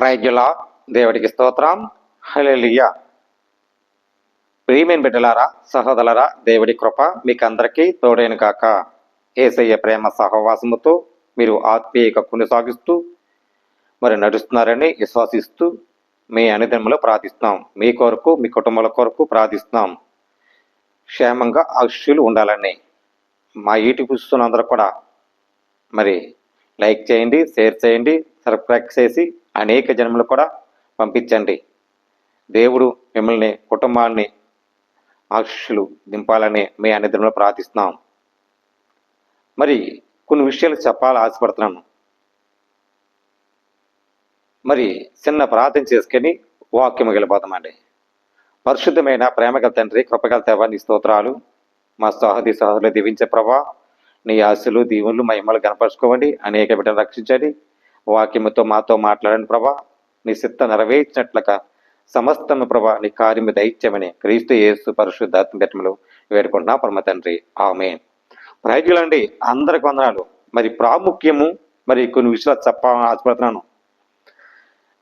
ప్రైజ్లా దేవుడికి స్తోత్రం. హల్లెలూయా. ప్రియమైన బిడ్డలారా, సహోదరులారా, దేవుడి కృప మీకు అందరికీ తోడైన కాక. యేసయ్య ప్రేమ సహవాసముతో మీరు ఆత్మీయంగా కొనసాగిస్తూ మరి నడుస్తున్నారని విశ్వాసిస్తూ మీ అనుదినములో ప్రార్థిస్తున్నాం. మీ కొరకు, మీ కుటుంబాల కొరకు ప్రార్థిస్తున్నాం. క్షేమంగా ఆశీస్సులు ఉండాలని మా యూట్యూబ్ చూస్తున్న అందరూ కూడా మరి లైక్ చేయండి, షేర్ చేయండి, సబ్స్క్రైబ్ చేసి అనేక జన్మలు కూడా పంపించండి. దేవుడు మిమ్మల్ని, కుటుంబాన్ని ఆశీస్సులు దింపాలని మీ అనుదినంలో ప్రార్థిస్తున్నాం. మరి కొన్ని విషయాలు చెప్పాలని ఆశపడుతున్నాను. మరి చిన్న ప్రార్థన చేసుకొని వాక్యం వెళ్ళిపోతామండి. పరిశుద్ధమైన ప్రేమగల తండ్రి, కృపగల దేవా, నీ స్తోత్రాలు. మా సహోదరులు దీవించే ప్రభా, నీ ఆశలు దీవులు మహిమలు కనపరుచుకోవండి. అనేక బిడ్డలు రక్షించండి. వాక్యముతో మాతో మాట్లాడండి ప్రభా. నీ చిత్త నెరవేర్చినట్లుగా సమస్తము ప్రభా నీ కార్యము దైత్యమని క్రీస్తు యేసు పరిశుద్ధాత్మ పెట్టములు వేడుకుంటున్నా పరమ తండ్రి, ఆమేన్. ప్రయోజకులండి, అందరికి వందనాలు. మరి ప్రాముఖ్యము మరి కొన్ని విషయాలు చెప్పాలని ఆశపడుతున్నాను.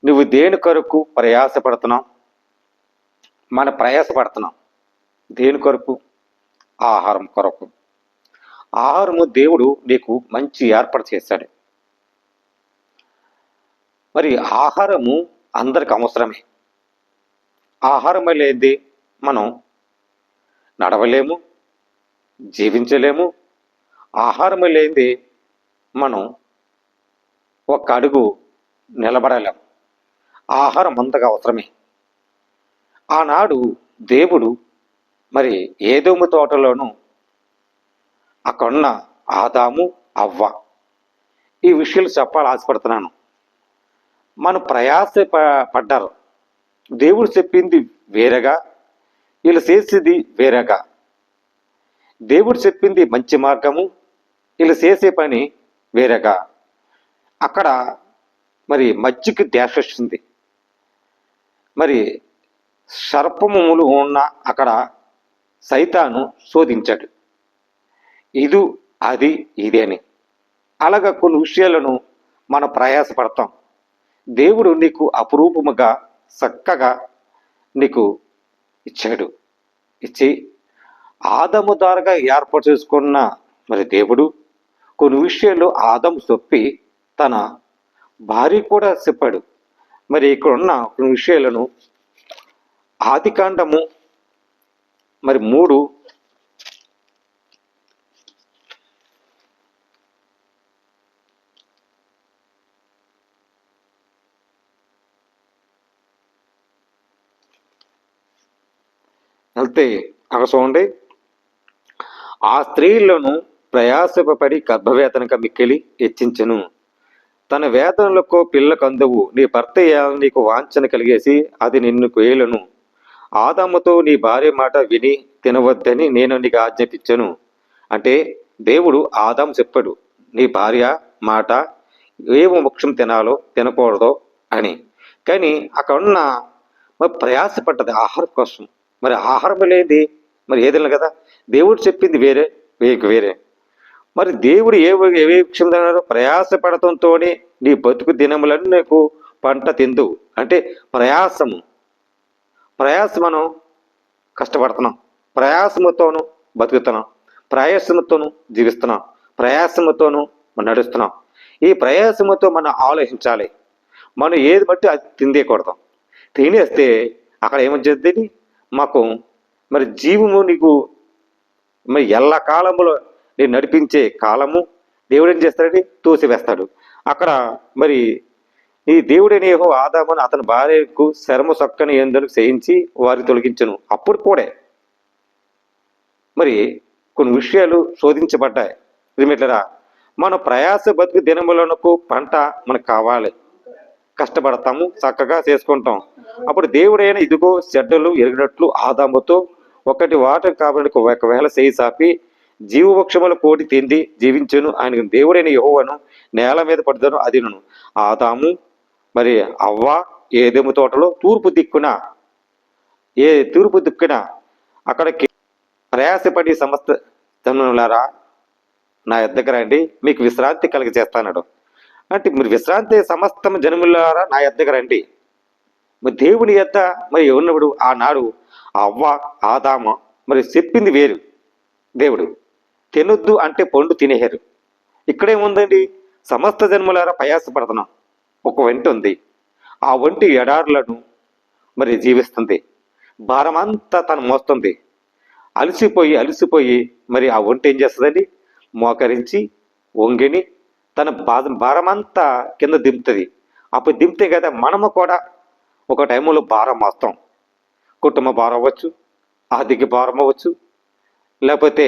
నువ్వు దేని కొరకు ప్రయాసపడుతున్నావు? మన ప్రయాసపడుతున్నాం దేని కొరకు? ఆహారం కొరకు. ఆహారము దేవుడు నీకు మంచి ఏర్పాటు చేశాడు. మరి ఆహారము అందరికి అవసరమే. ఆహారం లేనిది మనం నడవలేము, జీవించలేము. ఆహారం లేనిది మనం ఒక అడుగు నిలబడలేము. ఆహారం అంతగా అవసరమే. ఆనాడు దేవుడు మరి ఏదోము తోటలోనూ అక్కడున్న ఆదాము, అవ్వ ఈ విషయాలు చెప్పాలని ఆశపడుతున్నాను. మనం ప్రయాస పడ్డారు. దేవుడు చెప్పింది వేరేగా, వీళ్ళు చేసేది వేరేగా. దేవుడు చెప్పింది మంచి మార్గము, వీళ్ళు చేసే పని వేరేగా. అక్కడ మరి మధ్యకి డాష్ వస్తుంది. మరి సర్పములు ఉన్న అక్కడ సైతాను శోధించాడు. ఇది అది ఇది అని. అలాగా కొన్ని విషయాలను మనం ప్రయాసపడతాం. దేవుడు నీకు అపురూపముగా చక్కగా నీకు ఇచ్చాడు. ఇచ్చి ఆదము ద్వారాగా ఏర్పాటు చేసుకున్న మరి దేవుడు కొన్ని విషయాలు ఆదము చెప్పి తన భార్య కూడా చెప్పాడు. మరి ఇక్కడ ఉన్న కొన్ని విషయాలను ఆదికాండము మరి 3 వెళ్తే అక్కడ చూడండి. ఆ స్త్రీలను ప్రయాసపడి గర్భవేదనగా మిక్కిలి హెచ్చించెను. తన వేదనలకు పిల్లకు అందవు. నీ భర్త నీకు వాంఛన కలిగేసి అది నిన్ను కోయలను. ఆదాముతో నీ భార్య మాట విని తినవద్దని నేను నీకు ఆజ్ఞాపించను. అంటే దేవుడు ఆదాము చెప్పాడు, నీ భార్య మాట ఏమో వృక్షం తినాలో తినకూడదో అని. కానీ అక్కడ ఉన్న మరి ప్రయాసపడ్డది ఆహారం కోసం. మరి ఆహారం లేనిది మరి ఏదైనా కదా. దేవుడు చెప్పింది వేరే, వేరే. మరి దేవుడు ఏ వృక్షం తినాలో ప్రయాసపడటంతో నీ బతుకు దినములను నీకు పంట తిందు. అంటే ప్రయాసం మనం కష్టపడుతున్నాం, ప్రయాసముతోనూ బతుకుతున్నాం, ప్రయాసముతోనూ జీవిస్తున్నాం, ప్రయాసముతోనూ నడుస్తున్నాం. ఈ ప్రయాసముతో మనం ఆలోచించాలి. మనం ఏది బట్టి అది తిందేకూడదు. తినేస్తే అక్కడ ఏమొచ్చేది? మాకు మరి జీవము నీకు మరి ఎల్ల కాలములో నేను నడిపించే కాలము దేవుడు ఏం చేస్తాడండి? తోసివేస్తాడు. అక్కడ మరి ఈ దేవుడైన యెహోవా ఆదామును అతని భార్యకు శరము సొక్కని ఎందుకు చేయించి వారి తొలగించను. అప్పుడు కూడా మరి కొన్ని విషయాలు శోధించబడ్డాయి. ఇదిమిట్లరా, మన ప్రయాస బతుకు దినములకు పంట మనకు కావాలి. కష్టపడతాము, చక్కగా చేసుకుంటాం. అప్పుడు దేవుడైన ఇదిగో చెడ్డలు ఎరిగినట్లు ఆదాముతో ఒకటి వాటం కాబట్టి ఒకవేళ చేయి సాపి జీవవృక్షముల కోటి తిండి జీవించును. ఆయన దేవుడైన యెహోవాను నేల మీద పడుదను అదిను. ఆదాము మరి అవ్వ ఏదెము తోటలో తూర్పు దిక్కున అక్కడికి ప్రయాసపడి సమస్త జనులారా నా దగ్గర అండి మీకు విశ్రాంతి కలిగ చేస్తానడు. అంటే మీరు విశ్రాంతి సమస్తం జనములారా నా యొద్దకు రండి. మరి దేవుని యొద్ద మరి ఉన్నప్పుడు ఆనాడు ఆ అవ్వ ఆదామ మరి చెప్పింది వేరు. దేవుడు తినొద్దు అంటే పండు తినేశారు. ఇక్కడేముందండి, సమస్త జన్మలారా ప్రయాసపడుతున్నాం. ఒక వంటి ఉంది, ఆ వంటి ఎడారులను మరి జీవిస్తుంది, భారమంతా తను మోస్తుంది. అలసిపోయి మరి ఆ ఒంటి ఏం చేస్తుందండి, మోకరించి వంగిని తన భారమంతా కింద దింపుతుంది. అప్పుడు దింపితే కదా మనము కూడా ఒక టైంలో భారం మోస్తాం. కుటుంబ భారం అవ్వచ్చు, ఆర్థిక భారం అవ్వచ్చు, లేకపోతే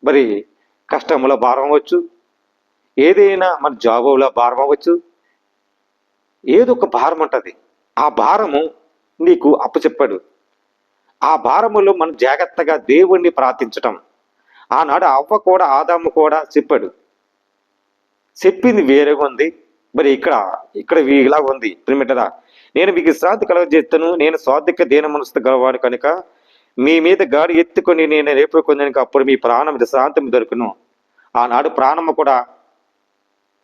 మరి కష్టంలో భారం అవ్వచ్చు, ఏదైనా మన జాబులో భారం అవ్వచ్చు, ఏదో ఒక భారం ఉంటుంది. ఆ భారము నీకు అప్పచెప్పాడు. ఆ భారములో మనం జాగ్రత్తగా దేవుణ్ణి ప్రార్థించటం. ఆనాడు అవ్వ కూడా ఆదాము కూడా చెప్పాడు, చెప్పింది వేరేగా ఉంది. మరి ఇక్కడ ఇలా ఉంది, ప్రిమిటరా, నేను మీకు విశ్రాంతి కలగజేస్తాను, నేను స్వార్థిక దీన మనసు గలవాడు కనుక మీ మీద గాడి ఎత్తుకొని నేను రేపు కొందనికి అప్పుడు మీ ప్రాణం విశ్రాంతి దొరుకును. ఆనాడు ప్రాణము కూడా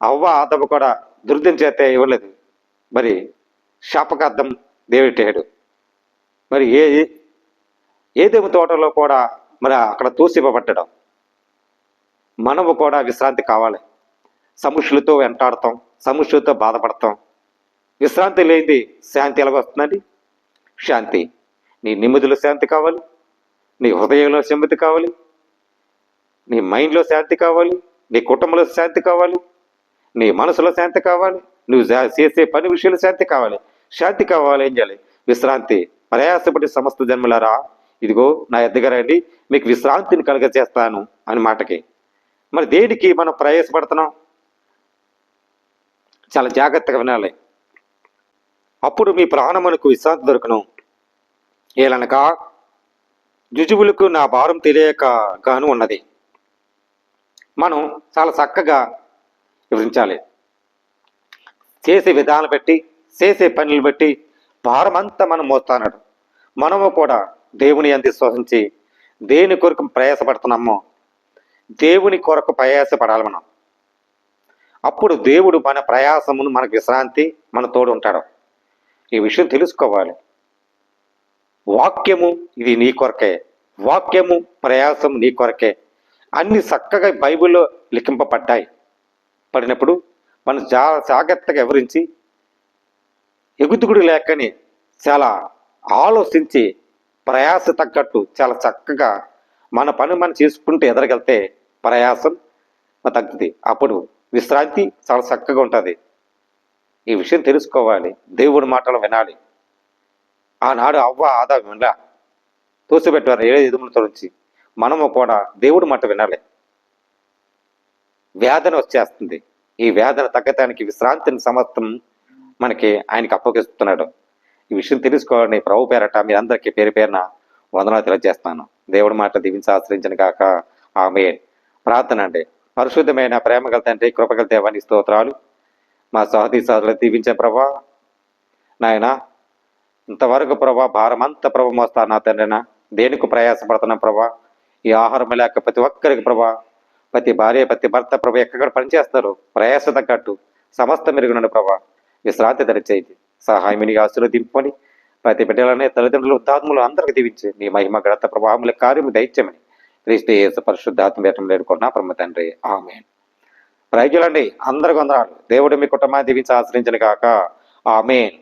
అవ్వ ఆదవ్వ కూడా దుర్దం చేత ఇవ్వలేదు. మరి శాపకార్థం దేవుడెట్టాడు. మరి ఏదేమి తోటలో కూడా మరి అక్కడ తోసివ్వబట్టడం. మనము కూడా విశ్రాంతి కావాలి. సమస్యలతో వెంటాడతాం, సమస్యలతో బాధపడతాం. విశ్రాంతి లేనిది శాంతి ఎలాగొస్తుందండి? శాంతి, నీ నెమ్మదిలో శాంతి కావాలి, నీ హృదయంలో శాంతి కావాలి, నీ మైండ్లో శాంతి కావాలి, నీ కుటుంబంలో శాంతి కావాలి, నీ మనసులో శాంతి కావాలి, నువ్వు చేసే పని విషయంలో శాంతి కావాలి. శాంతి కావాలి, ఏం చేయాలి? విశ్రాంతి. ప్రయాసపడి సమస్త జన్మలారా ఇదిగో నా ఎద్దగారండి, మీకు విశ్రాంతిని కలుగజేస్తాను అని మాటకి. మరి దేనికి మనం ప్రయాసపడుతున్నాం? చాలా జాగ్రత్తగా వినాలి. అప్పుడు మీ ప్రాణమునకు విశ్రాంతి దొరుకును. ఏలనగా జుజువులకు నా భారం తెలియక గాను ఉన్నది. మనం చాలా చక్కగా వివరించాలి. చేసే విధానం బట్టి, చేసే పనులు బట్టి భారం అంతా మనం మోస్తాడు. మనము కూడా దేవుని యందు విశ్వసించి దేని కొరకు ప్రయాసపడుతున్నామో దేవుని కొరకు ప్రయాసపడాలి మనం. అప్పుడు దేవుడు మన ప్రయాసమును, మనకు విశ్రాంతి, మన తోడు ఉంటాడు. ఈ విషయం తెలుసుకోవాలి. వాక్యము ఇది నీ కొరకే, వాక్యము ప్రయాసం నీ కొరకే. అన్ని చక్కగా బైబిల్లో పడినప్పుడు మనం జాగ్రత్తగా వివరించి ఎగుతుగుడు లేకని చాలా ఆలోచించి ప్రయాస తగ్గట్టు చాలా చక్కగా మన పని మనం చేసుకుంటూ ఎదరగలితే ప్రయాసం తగ్గుతుంది. అప్పుడు విశ్రాంతి చాలా చక్కగా ఉంటుంది. ఈ విషయం తెలుసుకోవాలి, దేవుడి మాటలు వినాలి. ఆనాడు అవ్వ ఆదాము వినలా, తోసిపెట్టారు 7 ఎదుములతో నుంచి. మనము కూడా దేవుడి మాట వినాలి. వేదన వచ్చేస్తుంది. ఈ వేదన తగ్గటానికి విశ్రాంతిని సమస్తం మనకి ఆయనకి అప్పగిస్తున్నాడు. ఈ విషయం తెలుసుకోవాలని ప్రభు పేరట మీ అందరికీ పేరు పేరున వందనాలు తెలియజేస్తున్నాను. దేవుడి మాట దీవించి ఆశ్రయించను కాక ఆమేన్. ప్రార్థన అండి. పరిశుద్ధమైన ప్రేమగల తండ్రి, కృపగల దేవాని స్తోత్రాలు. మా సహోదరి సహోదరులు దీవించే ప్రభా నాయన, ఇంతవరకు ప్రభా భారమంతా ప్రభు మోస్తా నా తండ్రినా, దేనికి ప్రయాసపడుతున్నా ప్రభా. ఈ ఆహారం లేక ప్రతి ఒక్కరికి ప్రభా, ప్రతి భార్య ప్రతి భర్త ప్రభు ఎక్కడ పనిచేస్తారు ప్రయాస తగ్గట్టు సమస్త మెరుగునండి ప్రభా. విశ్రాంతి దరిచేది సహాయమిని ఆస్తులు దింపుకొని ప్రతి బిడ్డలనే తల్లిదండ్రులు ఉత్తాత్ములు అందరికి దీవించి నీ మహిమ గణత ప్రభావముల కార్యము దైత్యమని క్రీస్తు యేసు పరిశుద్ధాత్మ వేటం లేడుకున్నా బ్రహ్మ తండ్రి ఆమేన్. ప్రజలండి అందరికి వందనాలు. దేవుడు మీ కుటుంబాన్ని దీవించి ఆశ్రయించను కాక ఆమేన్.